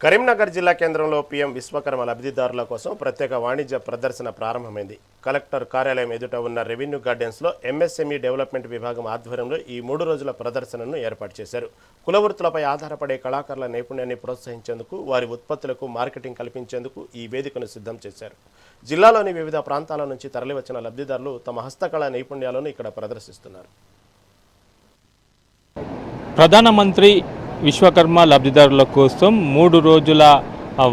కరీంనగర్ జిల్లా కేంద్రంలో పీఎం విశ్వకర్మ లబ్ధిదారుల కోసం ప్రత్యేక వాణిజ్య ప్రదర్శన ప్రారంభమైంది. కలెక్టర్ కార్యాలయం ఎదుట ఉన్న రెవెన్యూ గార్డెన్స్లో ఎంఎస్ఎంఈ డెవలప్మెంట్ విభాగం ఆధ్వర్యంలో ఈ 3 రోజుల ప్రదర్శనను ఏర్పాటు చేశారు. కులవృత్తులపై ఆధారపడే కళాకారుల నైపుణ్యాన్ని ప్రోత్సహించేందుకు, వారి ఉత్పత్తులకు మార్కెటింగ్ కల్పించేందుకు ఈ వేదికను సిద్ధం చేశారు. జిల్లాలోని వివిధ ప్రాంతాల నుంచి తరలివచ్చిన లబ్ధిదారులు తమ హస్తకళా నైపుణ్యాలను ఇక్కడ ప్రదర్శిస్తున్నారు. ప్రధానమంత్రి విశ్వకర్మ లబ్ధిదారుల కోసం 3 రోజుల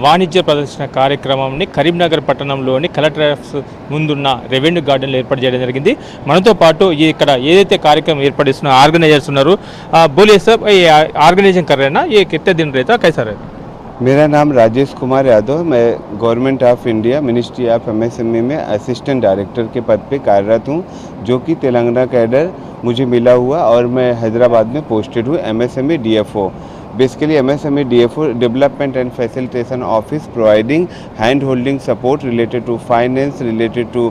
వాణిజ్య ప్రదర్శన కార్యక్రమాన్ని కరీంనగర్ పట్టణంలోని కలెక్టరేట్ ముందున్న రెవెన్యూ గార్డెన్లో ఏర్పాటు చేయడం జరిగింది. మనతో పాటు ఇక్కడ ఏదైతే కార్యక్రమం ఏర్పడిస్తున్న ఆర్గనైజర్స్ ఉన్నారు, बोलिए सब ये ऑर्गेनाइजिंग कर रहे हैं ना, ये कितने दिन रहता है, कैसा रहता है? मेरा नाम राजेश कुमार यादव, मैं government of India ministry of MSME में असिस्टेंट डायरेक्टर के पद पे कार्यरत हूँ, जो कि तेलंगाना कैडर मुझे मिला हुआ और मैं हैदराबाद में पोस्टेड हूँ MSME DFO. Basically MSME DFO Development and Facilitation Office providing hand holding support related to finance, related to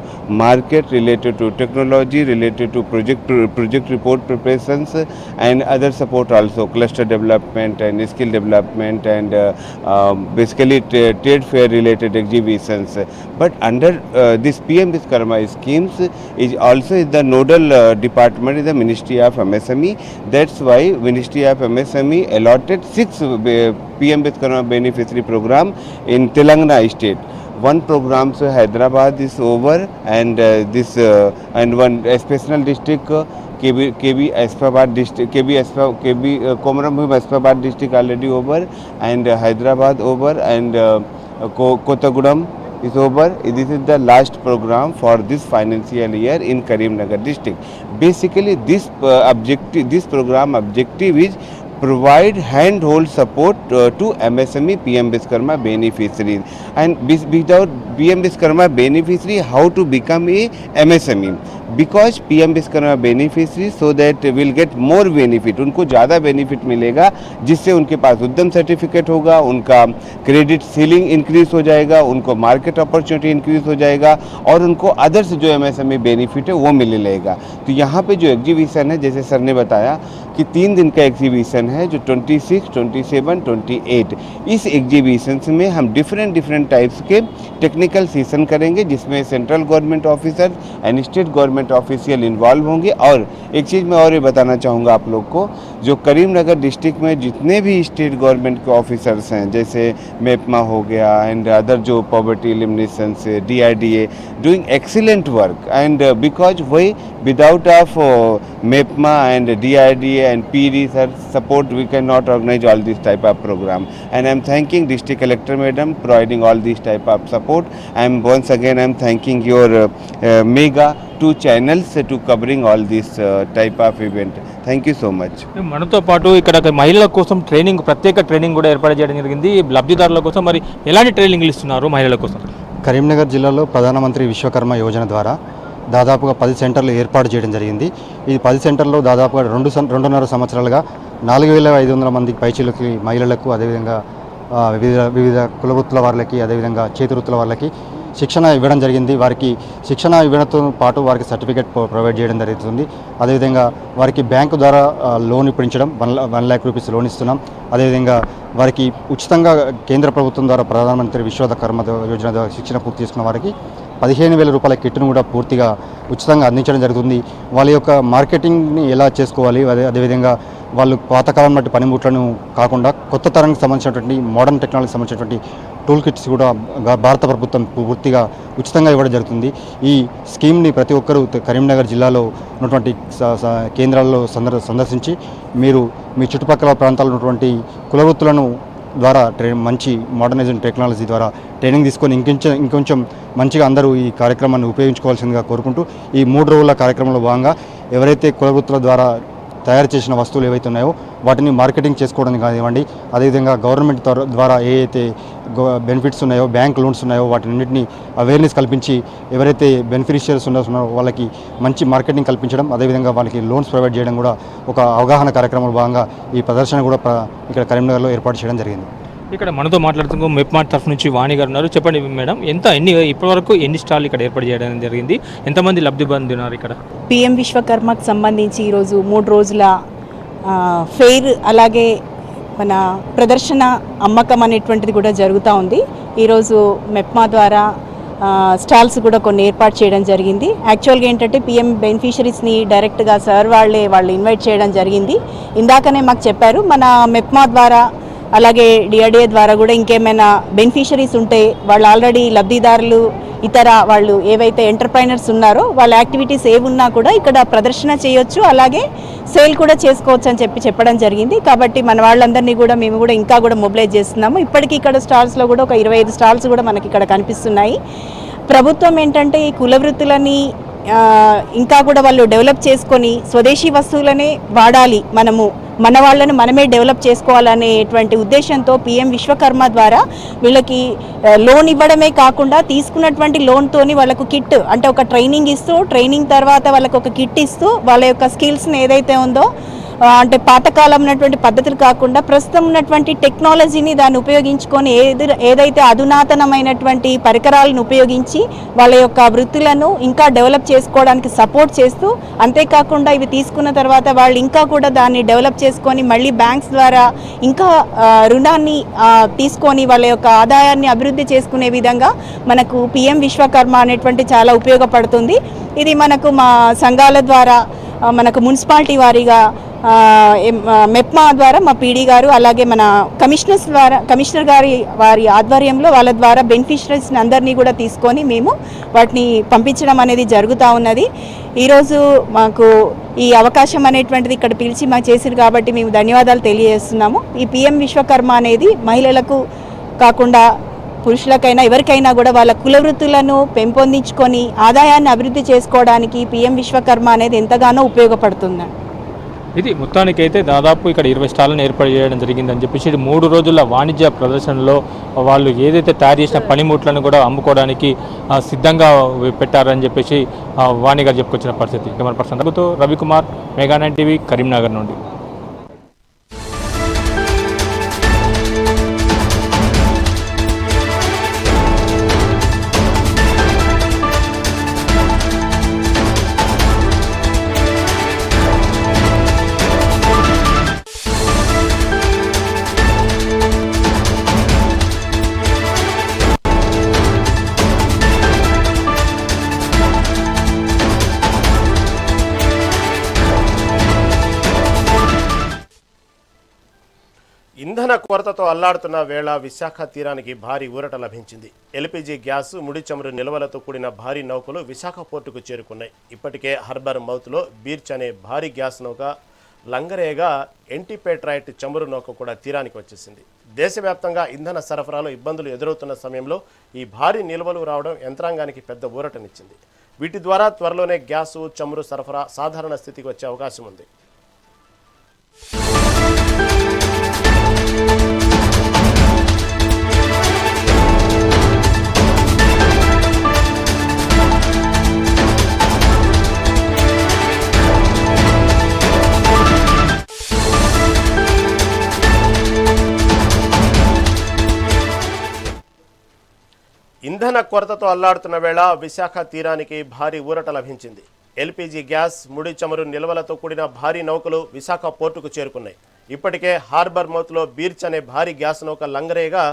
market, related to technology, related to project report preparations and other support also, cluster development and skill development and basically trade fair related exhibitions. But under this PM Viskarma schemes is also the nodal department is the Ministry of MSME. That's why Ministry of MSME allotted 6 PM Viskarma beneficiary program in Telangana state. One program so Hyderabad is over and and one special district KB Aspabad district, KB Komaram Bhim Aspabad district already over and Hyderabad over and Kottagudam is over. This is the last program for this financial year in Karimnagar district. Basically this program objective is provide hand-hold support to MSME PM Viskarma beneficiaries, and without PM Viskarma beneficiary how to become a MSME, because PM Viskarma beneficiary so that will get more benefit, उनको ज़्यादा benefit मिलेगा, जिससे उनके पास उद्यम certificate होगा, उनका credit ceiling increase हो जाएगा, उनको मार्केट अपॉर्चुनिटी इंक्रीज हो जाएगा और उनको अदर्स जो MSME बेनिफिट है वो मिलने लगेगा. तो यहाँ पे जो एग्जीबिशन है, जैसे सर ने बताया कि 3 दिन का एग्जीबिशन है जो 26, 27, 28. इस एग्जीबिशन में हम डिफरेंट टाइप्स के टेक्निकल सेशन करेंगे, जिसमें central government officer and state government official involve होंगे. और एक चीज़ मैं और ये बताना चाहूँगा आप लोग को, जो करीमनगर डिस्ट्रिक्ट में जितने भी स्टेट गवर्नमेंट के ऑफिसर्स हैं, जैसे मेपमा हो गया एंड अदर जो पॉवर्टी एलिमिनेशन से DRDA doing excellent work, and because वही without of MEPMA and DRDA and PD sir support we cannot organize all this type of program, and I am thanking district collector madam providing all this type of support. I am once again I am thanking your mega 2 channels to covering all this type of event. Thank you so much. మనతో పాటు ఇక్కడ మహిళల కోసం training, ప్రత్యేక training కూడా ఏర్పాటు చేయడం జరిగింది. లబ్ధిదారుల కోసం మరి ఎలాంటి ట్రైనింగ్లు ఇస్తున్నారు మహిళల కోసం? కరీంనగర్ జిల్లాలో ప్రధానమంత్రి విశ్వకర్మ యోజన ద్వారా దాదాపుగా 10 సెంటర్లు ఏర్పాటు చేయడం జరిగింది. ఈ 10 సెంటర్లో దాదాపుగా 2.5 సంవత్సరాలుగా 4500 మందికి పైచీలకి మహిళలకు, అదేవిధంగా వివిధ కులవృత్తుల వారికి, అదేవిధంగా చేతివృత్తుల వాళ్ళకి శిక్షణ ఇవ్వడం జరిగింది. వారికి శిక్షణ ఇవ్వడంతో పాటు వారికి సర్టిఫికేట్ ప్రొవైడ్ చేయడం జరుగుతుంది. అదేవిధంగా వారికి బ్యాంకు ద్వారా లోన్ ఇప్పించడం, 1 lakh రూపీస్ లోన్ ఇస్తున్నాం. అదేవిధంగా వారికి ఉచితంగా కేంద్ర ప్రభుత్వం ద్వారా ప్రధానమంత్రి విశ్వకర్మ యోజన ద్వారా శిక్షణ పూర్తి చేసుకున్న వారికి 15,000 రూపాయల కిట్ను కూడా పూర్తిగా ఉచితంగా అందించడం జరుగుతుంది. వాళ్ళ యొక్క మార్కెటింగ్ని ఎలా చేసుకోవాలి, అదేవిధంగా వాళ్ళు పాతకాలం నాటి పనిముట్లను కాకుండా కొత్త తరానికి సంబంధించినటువంటి మోడర్న్ టెక్నాలజీకి సంబంధించినటువంటి టూల్ కిట్స్ కూడా భారత ప్రభుత్వం పూర్తిగా ఉచితంగా ఇవ్వడం జరుగుతుంది. ఈ స్కీమ్ని ప్రతి ఒక్కరూ కరీంనగర్ జిల్లాలో ఉన్నటువంటి కేంద్రాల్లో సందర్శించి మీరు మీ చుట్టుపక్కల ప్రాంతాల్లో ఉన్నటువంటి కులవృత్తులను ద్వారా మంచి మోడర్నైజేషన్ టెక్నాలజీ ద్వారా ట్రైనింగ్ తీసుకొని ఇంకొంచెం మంచిగా అందరూ ఈ కార్యక్రమాన్ని ఉపయోగించుకోవాల్సిందిగా కోరుకుంటూ, ఈ 3 రోజుల కార్యక్రమంలో భాగంగా ఎవరైతే కులవృత్తుల ద్వారా తయారు చేసిన వస్తువులు ఏవైతే ఉన్నాయో వాటిని మార్కెటింగ్ చేసుకోవడానికి కానివ్వండి, అదేవిధంగా గవర్నమెంట్ ద్వారా ఏ అయితే బెనిఫిట్స్ ఉన్నాయో, బ్యాంక్ లోన్స్ ఉన్నాయో వాటిన్నింటినీ అవేర్నెస్ కల్పించి ఎవరైతే బెనిఫిషియరీస్ ఉన్నారో వాళ్ళకి మంచి మార్కెటింగ్ కల్పించడం, అదేవిధంగా వాళ్ళకి లోన్స్ ప్రొవైడ్ చేయడం కూడా ఒక అవగాహన కార్యక్రమంలో భాగంగా ఈ ప్రదర్శన కూడా ఇక్కడ కరీంనగర్లో ఏర్పాటు చేయడం జరిగింది. ఇక్కడ మనతో మాట్లాడుతున్న మెప్మార్ట్ తరఫు నుంచి వాణి గారు ఉన్నారు. చెప్పండి మేడం, ఇప్పటివరకు ఎన్ని స్టాల్ ఇక్కడ ఏర్పాటు చేయడం జరిగింది, ఎంతమంది లబ్ధి పొందినారు? ఇక్కడ PM విశ్వకర్మకు సంబంధించి ఈరోజు 3 రోజుల ఫెయిర్, అలాగే మన ప్రదర్శన అమ్మకం అనేటువంటిది కూడా జరుగుతూ ఉంది. ఈరోజు మెప్మా ద్వారా స్టాల్స్ కూడా కొన్ని ఏర్పాటు చేయడం జరిగింది. యాక్చువల్గా ఏంటంటే పిఎం బెనిఫిషరీస్ని డైరెక్ట్గా సార్ వాళ్ళు ఇన్వైట్ చేయడం జరిగింది. ఇందాకనే మాకు చెప్పారు మన మెప్మా ద్వారా అలాగే డిఆర్డిఏ ద్వారా కూడా ఇంకేమైనా బెనిఫిషరీస్ ఉంటే వాళ్ళు ఆల్రెడీ లబ్ధిదారులు ఇతర వాళ్ళు ఏవైతే ఎంటర్ప్రైనర్స్ ఉన్నారో వాళ్ళ యాక్టివిటీస్ ఏమున్నా కూడా ఇక్కడ ప్రదర్శన చేయొచ్చు, అలాగే సేల్ కూడా చేసుకోవచ్చు అని చెప్పడం జరిగింది. కాబట్టి మన వాళ్ళందరినీ కూడా మేము కూడా ఇంకా కూడా మొబిలైజ్ చేస్తున్నాము. ఇప్పటికీ ఇక్కడ స్టాల్స్లో కూడా ఒక 25 స్టాల్స్ కూడా మనకి ఇక్కడ కనిపిస్తున్నాయి. ప్రభుత్వం ఏంటంటే ఈ కుల వృత్తులని ఇంకా కూడా వాళ్ళు డెవలప్ చేసుకొని స్వదేశీ వస్తువులనే వాడాలి, మన వాళ్ళని మనమే డెవలప్ చేసుకోవాలనేటువంటి ఉద్దేశంతో పిఎం విశ్వకర్మ ద్వారా వీళ్ళకి లోన్ ఇవ్వడమే కాకుండా తీసుకున్నటువంటి లోన్తోని వాళ్ళకు కిట్ అంటే ఒక ట్రైనింగ్ ఇస్తూ, ట్రైనింగ్ తర్వాత వాళ్ళకు ఒక కిట్ ఇస్తూ వాళ్ళ యొక్క స్కిల్స్ని ఏదైతే ఉందో అంటే పాతకాలం ఉన్నటువంటి పద్ధతులు కాకుండా ప్రస్తుతం ఉన్నటువంటి టెక్నాలజీని దాన్ని ఉపయోగించుకొని ఏదైతే అధునాతనమైనటువంటి పరికరాలను ఉపయోగించి వాళ్ళ యొక్క వృత్తులను ఇంకా డెవలప్ చేసుకోవడానికి సపోర్ట్ చేస్తూ, అంతేకాకుండా ఇవి తీసుకున్న తర్వాత వాళ్ళు ఇంకా కూడా దాన్ని డెవలప్ చేసుకొని మళ్ళీ బ్యాంక్స్ ద్వారా ఇంకా రుణాన్ని తీసుకొని వాళ్ళ యొక్క ఆదాయాన్ని అభివృద్ధి చేసుకునే విధంగా మనకు పిఎం విశ్వకర్మ అనేటువంటి చాలా ఉపయోగపడుతుంది. ఇది మనకు మా సంఘాల ద్వారా మనకు మున్సిపాలిటీ వారీగా మెప్మా ద్వారా మా పీడీ గారు అలాగే మన కమిషనర్ గారి వారి ఆధ్వర్యంలో వాళ్ళ ద్వారా బెనిఫిషరీస్ని అందరినీ కూడా తీసుకొని మేము వాటిని పంపించడం అనేది జరుగుతూ ఉన్నది. ఈరోజు మాకు ఈ అవకాశం అనేటువంటిది ఇక్కడ పిలిచి మాకు చేసిరు కాబట్టి మేము ధన్యవాదాలు తెలియజేస్తున్నాము. ఈ పిఎం విశ్వకర్మ అనేది మహిళలకు కాకుండా పురుషులకైనా ఎవరికైనా కూడా వాళ్ళ కుల వృత్తులను పెంపొందించుకొని ఆదాయాన్ని అభివృద్ధి చేసుకోవడానికి పిఎం విశ్వకర్మ అనేది ఎంతగానో ఉపయోగపడుతుంది. ఇది మొత్తానికైతే దాదాపు ఇక్కడ 20 స్టాళ్ళను ఏర్పాటు చేయడం జరిగిందని చెప్పేసి 3 రోజుల వాణిజ్య ప్రదర్శనలో వాళ్ళు ఏదైతే తయారు చేసిన పనిముట్లను కూడా అమ్ముకోవడానికి సిద్ధంగా పెట్టారని చెప్పేసి వాణి గారు చెప్పుకొచ్చిన పరిస్థితి. Camera person Ravikumar, mega 9 TV, Karimnagar నుండి. ఇంధన కొరతతో అల్లాడుతున్న వేళ విశాఖ తీరానికి భారీ ఊరట లభించింది. ఎల్పీజీ గ్యాస్, ముడి చమురు నిల్వలతో కూడిన భారీ నౌకలు విశాఖ పోర్టుకు చేరుకున్నాయి. ఇప్పటికే హార్బర్ మౌత్లో బీర్చ్ అనే భారీ గ్యాస్ నౌక, లంగరేగా ఎన్టీపేట్రైట్ చమురు నౌక కూడా తీరానికి వచ్చేసింది. దేశవ్యాప్తంగా ఇంధన సరఫరాలో ఇబ్బందులు ఎదురవుతున్న సమయంలో ఈ భారీ నిల్వలు రావడం యంత్రాంగానికి పెద్ద ఊరటనిచ్చింది. వీటి ద్వారా త్వరలోనే గ్యాసు, చమురు సరఫరా సాధారణ స్థితికి వచ్చే అవకాశం ఉంది. ఇంధన కొరతతో అల్లాడుతున్న వేళ విశాఖ తీరానికి భారీ ఊరట లభించింది. ఎల్పీజీ గ్యాస్, ముడి చమురు నిల్వలతో కూడిన భారీ నౌకలు విశాఖ పోర్టుకు చేరుకున్నాయి. ఇప్పటికే హార్బర్ మౌత్లో బీర్చ్ అనే భారీ గ్యాస్ నౌక, లంగరేగా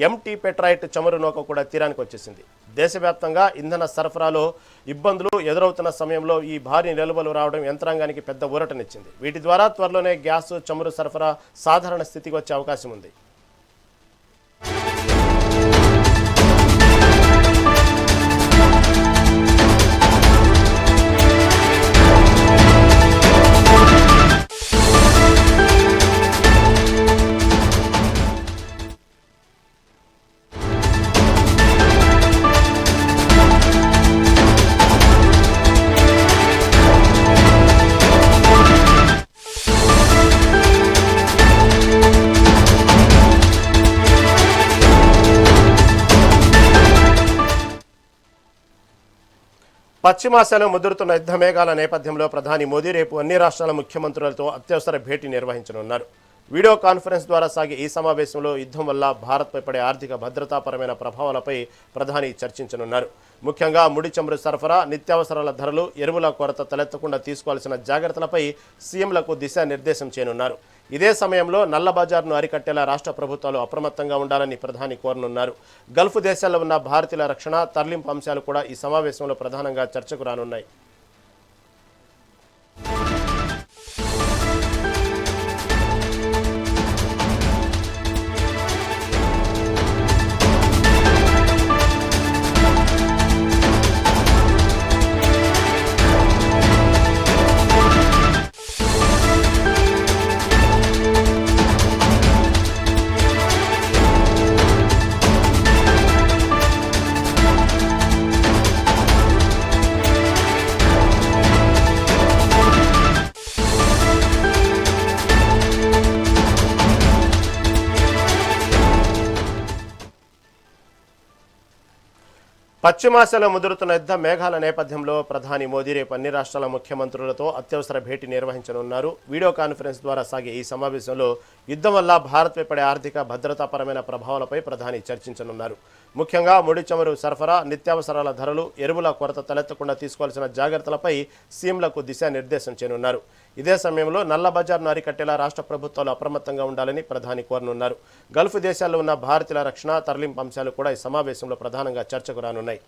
ఎన్టీపేట్రైట్ చమురు నౌక కూడా తీరానికి వచ్చేసింది. దేశవ్యాప్తంగా ఇంధన సరఫరాలో ఇబ్బందులు ఎదురవుతున్న సమయంలో ఈ భారీ నిల్వలు రావడం యంత్రాంగానికి పెద్ద ఊరటనిచ్చింది. వీటి ద్వారా త్వరలోనే గ్యాస్, చమురు సరఫరా సాధారణ స్థితికి వచ్చే అవకాశం ఉంది. పశ్చిమాసియాలో ముదురుతున్న యుద్ధ మేఘాల నేపథ్యంలో ప్రధాని మోదీ రేపు అన్ని రాష్ట్రాల ముఖ్యమంత్రులతో అత్యవసర భేటీ నిర్వహించనున్నారు. వీడియో కాన్ఫరెన్స్ ద్వారా సాగే ఈ సమావేశంలో యుద్ధం వల్ల భారత్పై పడే ఆర్థిక భద్రతాపరమైన ప్రభావాలపై ప్రధాని చర్చించనున్నారు. ముఖ్యంగా ముడి చమురు సరఫరా, నిత్యావసరాల ధరలు, ఎరువుల కొరత తలెత్తకుండా తీసుకోవాల్సిన జాగ్రత్తలపై సీఎంలకు దిశానిర్దేశం చేయనున్నారు. ఇదే సమయంలో నల్ల బజార్ను అరికట్టేలా రాష్ట్ర ప్రభుత్వాలు అప్రమత్తంగా ఉండాలని ప్రధాని కోరనున్నారు. గల్ఫ్ దేశాల్లో ఉన్న భారతీయుల రక్షణ, తరలింపు అంశాలు కూడా ఈ సమావేశంలో ప్రధానంగా చర్చకు రానున్నాయి. పశ్చిమాసియాలో ముదురుతున్న యుద్ధ మేఘాల నేపథ్యంలో ప్రధాని మోదీ రేపు అన్ని రాష్ట్రాల ముఖ్యమంత్రులతో అత్యవసర భేటీ నిర్వహించనున్నారు. వీడియో కాన్ఫరెన్స్ ద్వారా సాగే ఈ సమావేశంలో యుద్ధం వల్ల భారత్పై పడే ఆర్థిక భద్రతాపరమైన ప్రభావాలపై ప్రధాని చర్చించనున్నారు. ముఖ్యంగా ముడి చమురు సరఫరా, నిత్యావసరాల ధరలు, ఎరువుల కొరత తలెత్తకుండా తీసుకోవాల్సిన జాగ్రత్తలపై సీఎంలకు దిశానిర్దేశం చేయనున్నారు. ఇదే సమయంలో నల్ల బజార్ను అరికట్టేలా రాష్ట్ర ప్రభుత్వాలు అప్రమత్తంగా ఉండాలని ప్రధాని కోరనున్నారు. గల్ఫ్ దేశాల్లో ఉన్న భారతీయుల రక్షణ, తరలింపు అంశాలు కూడా ఈ సమావేశంలో ప్రధానంగా చర్చకు రానున్నాయి.